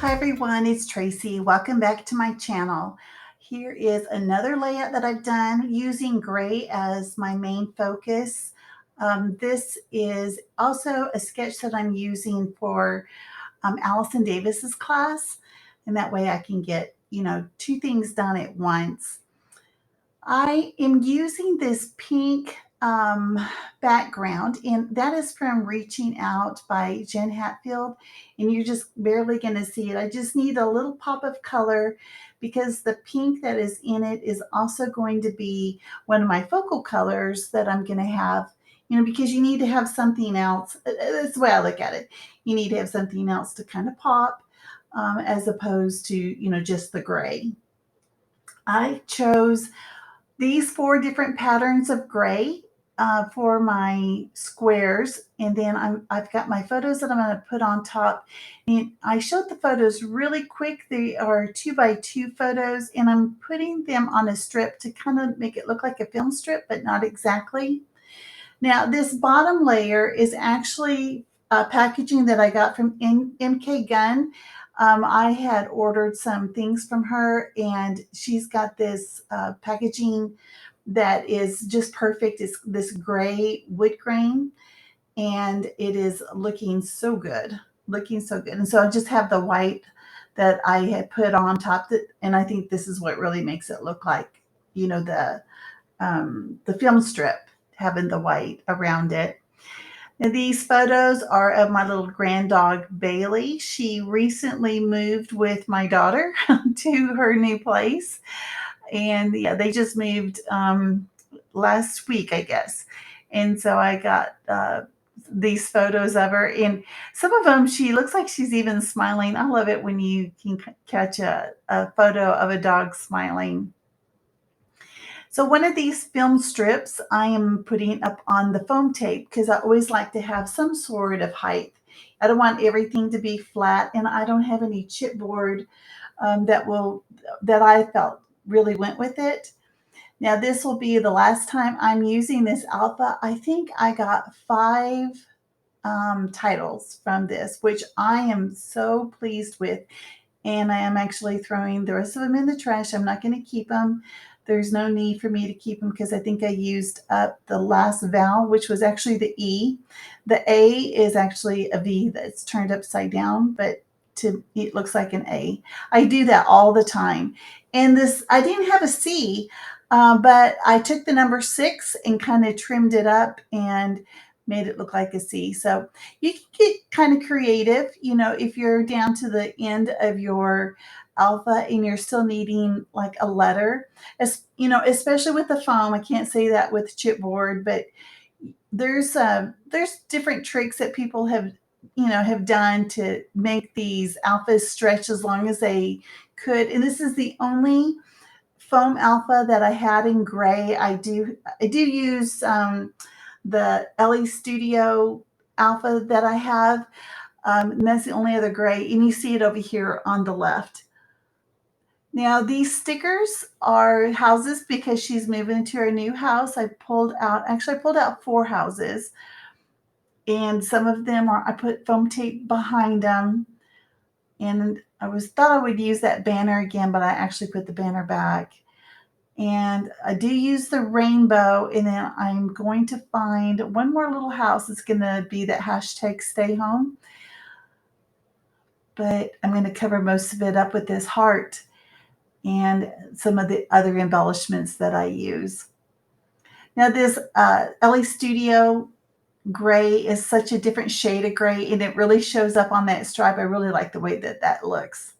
Hi everyone, it's Tracy. Welcome back to my channel. Here is another layout that I've done using gray as my main focus. This is also a sketch that I'm using for Allison Davis's class, and that way I can get, two things done at once. I am using this pink background, and that is from Reaching Out by Jen Hatfield, and you're just barely going to see it. I just need a little pop of color because the pink that is in it is also going to be one of my focal colors that I'm going to have, because you need to have something else. That's the way I look at it. You need to have something else to kind of pop as opposed to, just the gray. I chose these four different patterns of gray for my squares. And then I've got my photos that I'm going to put on top. And I showed the photos really quick. They are 2x2 photos, and I'm putting them on a strip to kind of make it look like a film strip, but not exactly. Now, this bottom layer is actually packaging that I got from MK Gunn. I had ordered some things from her, and she's got this packaging that is just perfect. It's this gray wood grain, and it is looking so good, looking so good. And so I just have the white that I had put on top, and I think this is what really makes it look like, the film strip having the white around it. Now, these photos are of my little grand dog, Bailey. She recently moved with my daughter to her new place. And yeah, they just moved last week, I guess. And so I got these photos of her. And some of them, she looks like she's even smiling. I love it when you can catch a photo of a dog smiling. So one of these film strips I am putting up on the foam tape because I always like to have some sort of height. I don't want everything to be flat, and I don't have any chipboard that I felt really went with it. Now this will be the last time I'm using this alpha. I think I got 5 titles from this, which I am so pleased with. And I am actually throwing the rest of them in the trash. I'm not going to keep them. There's no need for me to keep them because I think I used up the last vowel, which was actually the E. The A is actually a V that's turned upside down, but it looks like an A. I do that all the time. And this, I didn't have a C, but I took the number 6 and kind of trimmed it up and made it look like a C. So you can get kind of creative, if you're down to the end of your alpha and you're still needing like a letter, especially with the foam. I can't say that with chipboard, but there's different tricks that people have done to make these alphas stretch as long as they could. And this is the only foam alpha that I had in gray. I do use the LE Studio alpha that I have. And that's the only other gray. And you see it over here on the left. Now these stickers are houses because she's moving to her new house. I pulled out 4 houses. And some of them I put foam tape behind them. And thought I would use that banner again, but I actually put the banner back. And I do use the rainbow, and then I'm going to find one more little house. It's going to be that hashtag stay home. But I'm going to cover most of it up with this heart and some of the other embellishments that I use. Now this LA Studio gray is such a different shade of gray, and it really shows up on that stripe. I really like the way that looks.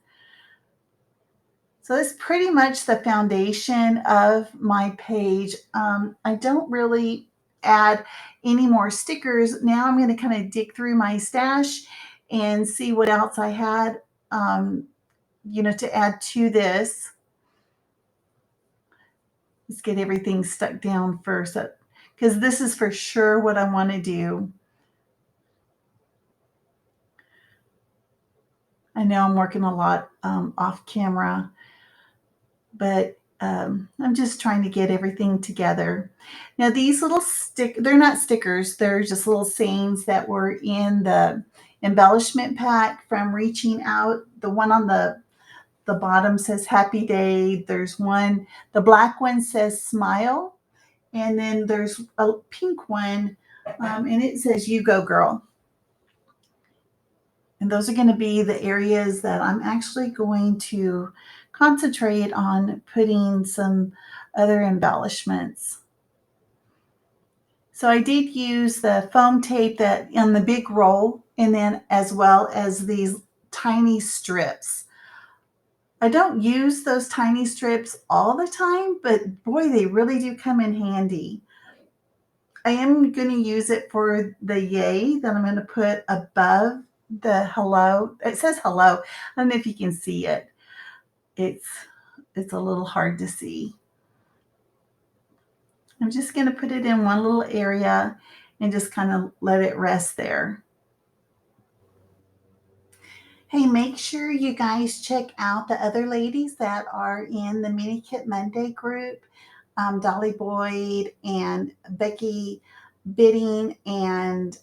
So that's pretty much the foundation of my page. I don't really add any more stickers. Now I'm going to kind of dig through my stash and see what else I had, to add to this. Let's get everything stuck down first, because this is for sure what I want to do. I know I'm working a lot off camera, but I'm just trying to get everything together. Now these little they're not stickers, they're just little sayings that were in the embellishment pack from Reaching Out. The one on the bottom says Happy Day. There's one, the black one says Smile. And then there's a pink one, and it says You Go Girl. And those are going to be the areas that I'm actually going to concentrate on putting some other embellishments. So I did use the foam tape that in the big roll, and then as well as these tiny strips. I don't use those tiny strips all the time, but boy, they really do come in handy. I am going to use it for the yay that I'm going to put above the hello. It says hello. I don't know if you can see it. It's it's a little hard to see. I'm just going to put it in one little area and just kind of let it rest there. Hey, make sure you guys check out the other ladies that are in the Mini Kit Monday group. Dolly Boyd and Becky Bidding and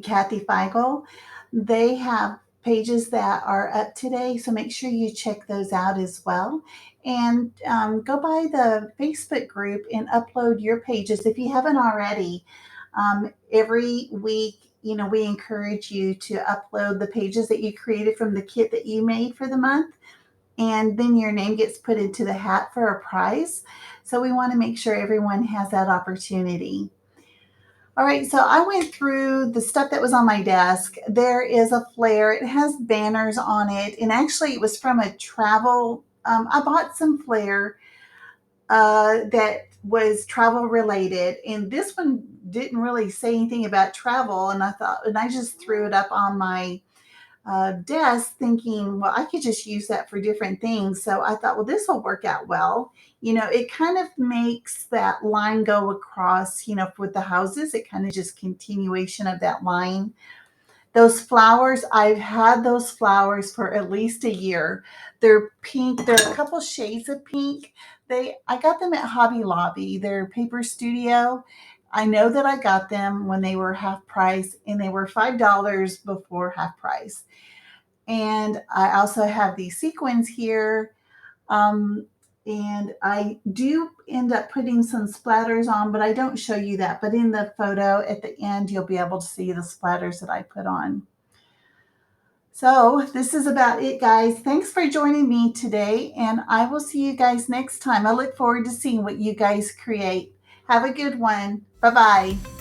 Kathy Feigl. They have pages that are up today, so make sure you check those out as well. And go by the Facebook group and upload your pages if you haven't already. Every week, we encourage you to upload the pages that you created from the kit that you made for the month, and then your name gets put into the hat for a prize. So we want to make sure everyone has that opportunity. All right, so I went through the stuff that was on my desk. There is a flare. It has banners on it, and actually it was from a travel. I bought some flare that was travel related, and this one didn't really say anything about travel, and I just threw it up on my desk thinking, well, I could just use that for different things. So I thought, well, this will work out well. It kind of makes that line go across, with the houses. It kind of just continuation of that line. Those flowers, I've had those flowers for at least a year. They're pink. They're a couple shades of pink. I got them at Hobby Lobby. They're Paper Studio. I know that I got them when they were half price, and they were $5 before half price. And I also have these sequins here. Um, and I do end up putting some splatters on, but I don't show you that. But in the photo at the end, you'll be able to see the splatters that I put on. So this is about it, guys. Thanks for joining me today, and I will see you guys next time. I look forward to seeing what you guys create. Have a good one. Bye-bye.